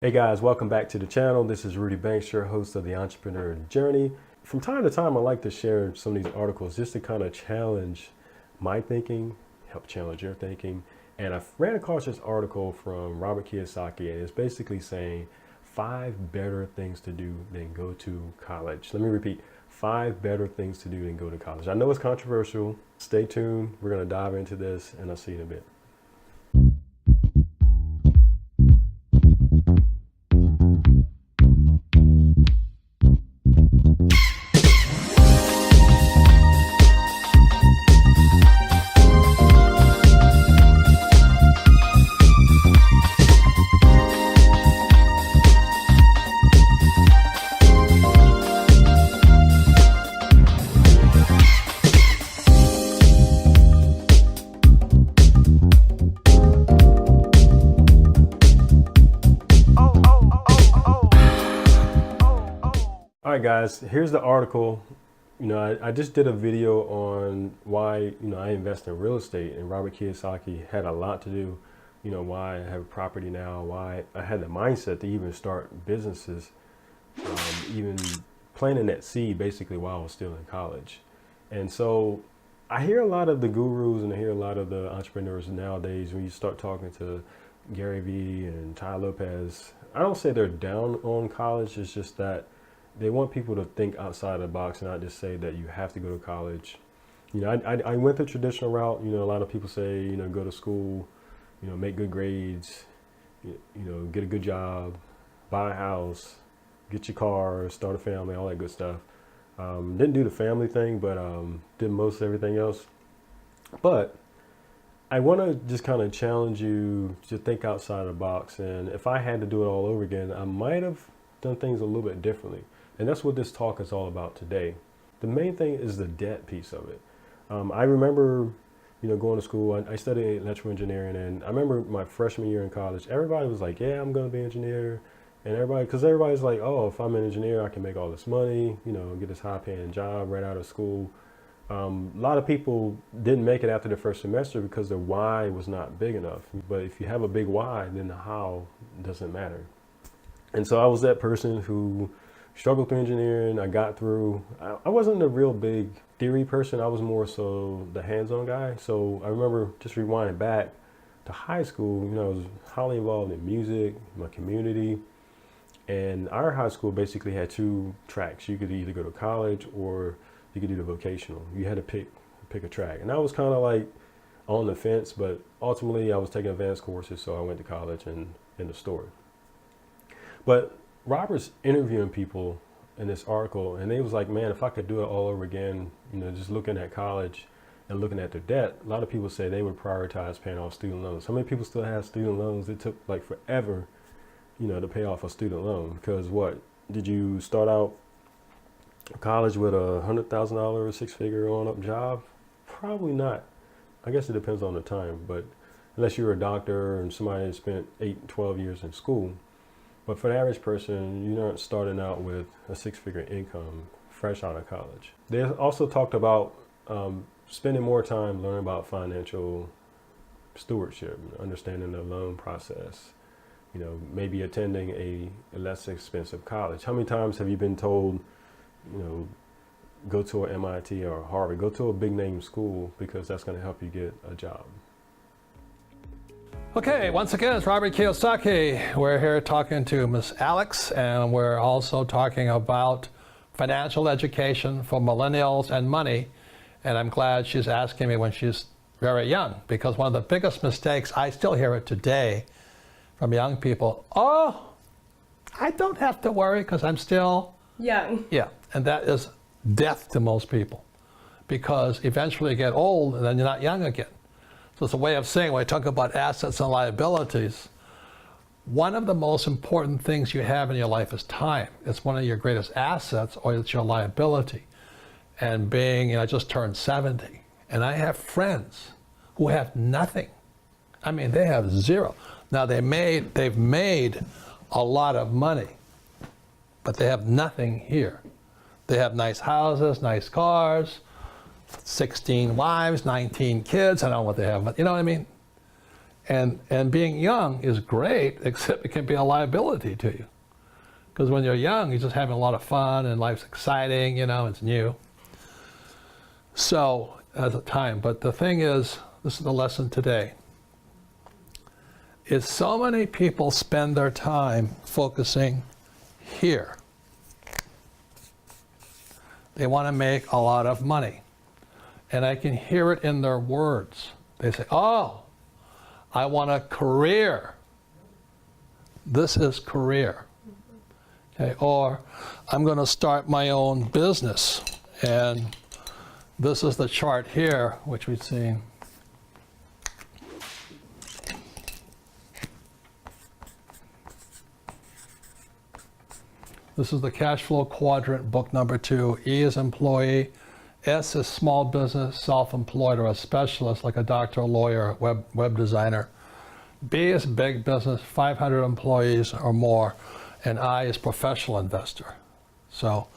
Hey guys, welcome back to the channel. This is Rudy Banks, your host of the Entrepreneur Journey. From time to time, I like to share some of these articles just to kind of challenge my thinking, help challenge your thinking. And I ran across this article from Robert Kiyosaki, and it's basically saying 5 better things to do than go to college. Let me repeat, 5 better things to do than go to college. I know it's controversial. Stay tuned. We're going to dive into this, and I'll see you in a bit. All right, guys, here's the article. I just did a video on why, I invest in real estate, and Robert Kiyosaki had a lot to do, why I have property now, why I had the mindset to even start businesses, even planting that seed basically while I was still in college. And so I hear a lot of the gurus and I hear a lot of the entrepreneurs nowadays, when you start talking to Gary Vee and Ty Lopez, I don't say they're down on college. It's just that they want people to think outside the box and not just say that you have to go to college. I went the traditional route. A lot of people say, go to school, make good grades, get a good job, buy a house, get your car, start a family, all that good stuff. Didn't do the family thing, but did most everything else. But I want to just kind of challenge you to think outside the box. And if I had to do it all over again, I might have done things a little bit differently. And that's what this talk is all about today. The main thing is the debt piece of it. I remember, going to school. I studied electrical engineering, and I remember my freshman year in college, everybody was like, yeah, I'm going to be an engineer. And everybody's like, oh, if I'm an engineer, I can make all this money, get this high paying job right out of school. A lot of people didn't make it after the first semester because their why was not big enough. But if you have a big why, then the how doesn't matter. And so I was that person who struggled through engineering. I got through. I wasn't a real big theory person. I was more so the hands-on guy. So I remember just rewinding back to high school. I was highly involved in music, my community. And our high school basically had 2 tracks. You could either go to college or you could do the vocational. You had to pick a track. And I was kind of like on the fence, but ultimately I was taking advanced courses, so I went to college and in the story. But Robert's interviewing people in this article, and they was like, man, if I could do it all over again, just looking at college and looking at their debt, a lot of people say they would prioritize paying off student loans. How many people still have student loans? It took like forever, to pay off a student loan, because what? Did you start out college with a $100,000 6-figure on up job? Probably not. I guess it depends on the time, but unless you're a doctor and somebody that spent 8, 12 years in school. But for the average person, you're not starting out with a 6-figure income fresh out of college. They also talked about spending more time learning about financial stewardship, understanding the loan process, maybe attending a less expensive college. How many times have you been told, go to an MIT or Harvard, go to a big name school because that's going to help you get a job? Okay, once again, it's Robert Kiyosaki. We're here talking to Miss Alex, and we're also talking about financial education for millennials and money. And I'm glad she's asking me when she's very young, because one of the biggest mistakes, I still hear it today from young people, oh, I don't have to worry because I'm still young. Yeah, and that is death to most people, because eventually you get old and then you're not young again. So it's a way of saying, when I talk about assets and liabilities, one of the most important things you have in your life is time. It's one of your greatest assets, or it's your liability. And being, I just turned 70, and I have friends who have nothing. I mean, they have zero. Now they've made a lot of money, but they have nothing here. They have nice houses, nice cars, 16 wives, 19 kids. I don't know what they have, but you know what I mean? And being young is great, except it can be a liability to you. Because when you're young, you're just having a lot of fun and life's exciting, you know, it's new. So, at the time, but the thing is, this is the lesson today, is so many people spend their time focusing here. They want to make a lot of money. And I can hear it in their words. They say, oh, I want a career. This is career. Okay, or I'm going to start my own business. And this is the chart here, which we've seen. This is the cash flow quadrant, book number 2. E is employee. S is small business, self-employed, or a specialist like a doctor, a lawyer, web designer. B is big business, 500 employees or more. And I is professional investor. So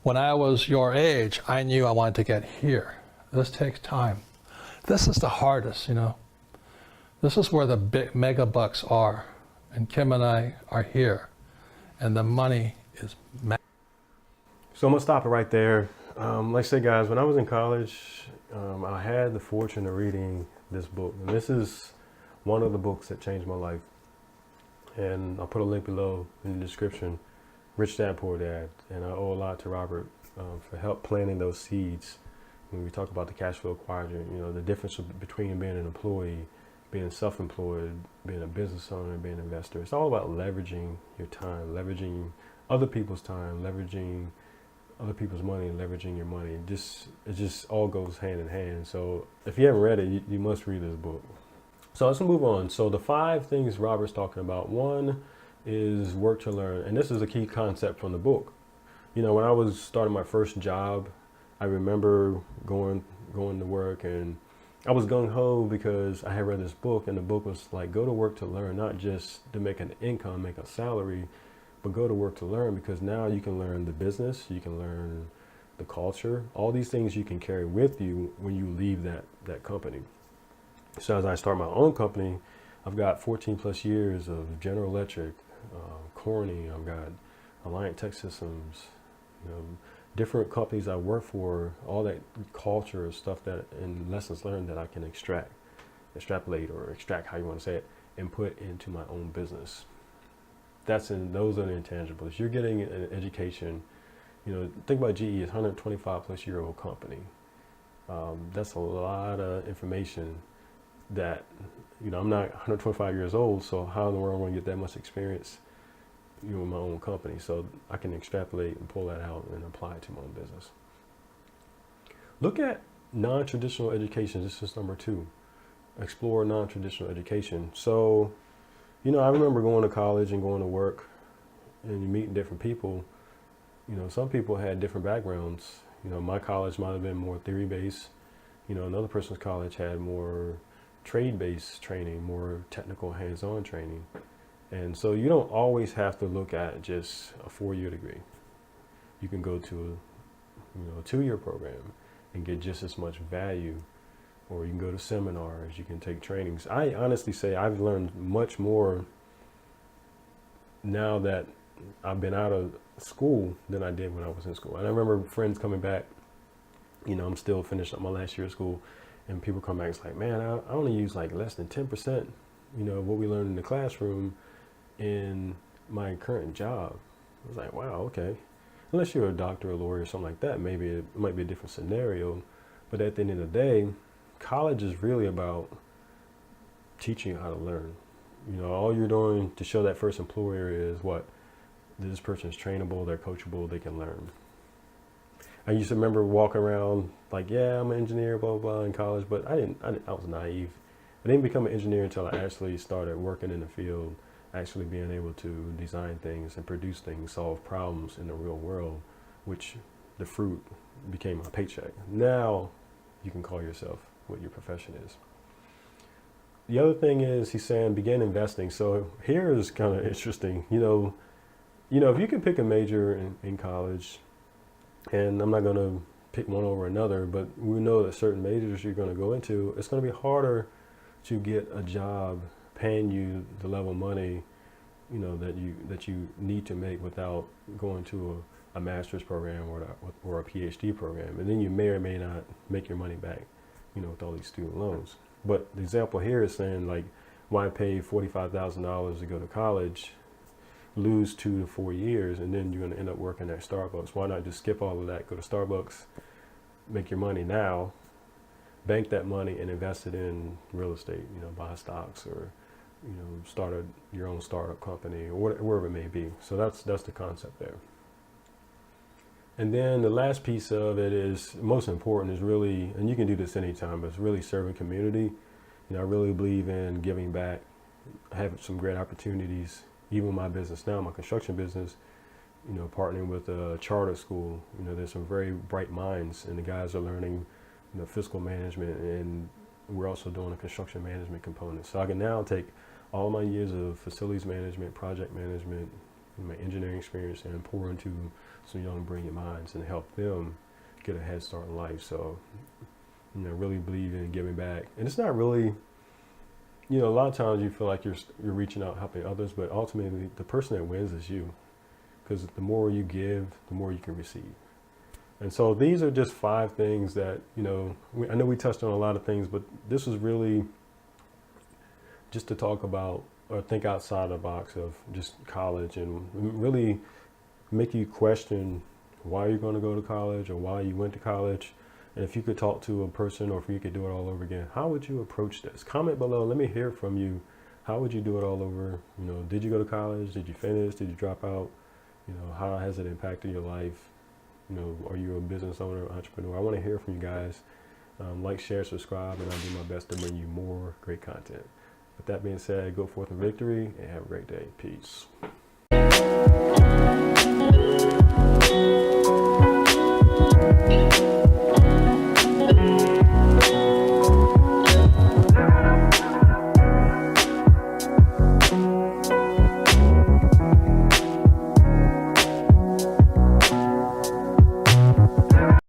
when I was your age, I knew I wanted to get here. This takes time. This is the hardest, you know. This is where the big mega bucks are. And Kim and I are here. And the money is So I'm gonna stop it right there. Like I said, guys, when I was in college, I had the fortune of reading this book. And this is one of the books that changed my life. And I'll put a link below in the description. Rich Dad, Poor Dad. And I owe a lot to Robert for help planting those seeds. When we talk about the cash flow quadrant, you know, the difference between being an employee, being self-employed, being a business owner, being an investor. It's all about leveraging your time, leveraging other people's time, leveraging other people's money, and leveraging your money. It just all goes hand in hand. So if you haven't read it, you must read this book. So let's move on. So the 5 things Robert's talking about. 1 is work to learn. And this is a key concept from the book. You know, when I was starting my first job, I remember going to work, and I was gung-ho because I had read this book, and the book was like, go to work to learn, not just to make an income, make a salary, but go to work to learn, because now you can learn the business, you can learn the culture, all these things you can carry with you when you leave that company. So as I start my own company, I've got 14 plus years of General Electric, Corning, I've got Alliant Tech Systems, you know, different companies I work for, all that culture stuff that and lessons learned that I can extrapolate or extract, how you want to say it, and put into my own business. Those are the intangibles. You're getting an education. You know, think about GE, it's a 125 plus year old company. That's a lot of information that, you know, I'm not 125 years old, so how in the world am I going to get that much experience, you know, in my own company? So I can extrapolate and pull that out and apply it to my own business. Look at non-traditional education. This is number 2. Explore non-traditional education. So, you know, I remember going to college and going to work, and you meeting different people. You know, some people had different backgrounds. You know, my college might have been more theory-based. You know, another person's college had more trade-based training, more technical hands-on training. And so you don't always have to look at just a 4-year degree. You can go to a 2-year program and get just as much value, or you can go to seminars, you can take trainings. I honestly say I've learned much more now that I've been out of school than I did when I was in school. And I remember friends coming back, you know, I'm still finishing up my last year of school, and people come back, it's like, man, I only use like less than 10%, you know, what we learned in the classroom in my current job. I was like, wow, okay. Unless you're a doctor, a lawyer, or something like that, maybe it might be a different scenario. But at the end of the day, college is really about teaching you how to learn. You know, all you're doing to show that first employer is what? This person is trainable, they're coachable, they can learn. I used to remember walking around like, yeah, I'm an engineer, blah, blah, blah, in college, but I was naive. I didn't become an engineer until I actually started working in the field, actually being able to design things and produce things, solve problems in the real world, which the fruit became my paycheck. Now you can call yourself what your profession is. The other thing is, he's saying begin investing. So here is kind of interesting. You know, if you can pick a major in college, and I'm not going to pick one over another, but we know that certain majors you're going to go into, it's going to be harder to get a job paying you the level of money, you know, that you need to make without going to a master's program or a PhD program. And then you may or may not make your money back, you know, with all these student loans. But the example here is saying, like, why pay $45,000 to go to college, lose 2 to 4 years, and then you're going to end up working at Starbucks? Why not just skip all of that, go to Starbucks, make your money now, bank that money and invest it in real estate, you know, buy stocks, or, you know, start your own startup company, or wherever it may be. So that's the concept there. And then the last piece of it is, most important, is really, and you can do this anytime, but it's really serving community. You know, I really believe in giving back. I have some great opportunities, even my business now, my construction business, you know, partnering with a charter school. You know, there's some very bright minds, and the guys are learning, you know, fiscal management, and we're also doing a construction management component. So I can now take all my years of facilities management, project management, my engineering experience, and pour into some young brilliant minds and help them get a head start in life. So, you know, really believe in giving back. And it's not really, you know, a lot of times you feel like you're reaching out, helping others, but ultimately the person that wins is you, because the more you give, the more you can receive. And so these are just 5 things that, you know, I know we touched on a lot of things, but this was really just to talk about, or think outside the box of just college, and really make you question why you're going to go to college, or why you went to college. And if you could talk to a person, or if you could do it all over again, how would you approach this? Comment below. Let me hear from you. How would you do it all over? You know, did you go to college? Did you finish? Did you drop out? You know, how has it impacted your life? You know, are you a business owner, entrepreneur? I want to hear from you guys. Like, share, subscribe, and I'll do my best to bring you more great content. With that being said, go forth in victory and have a great day. Peace.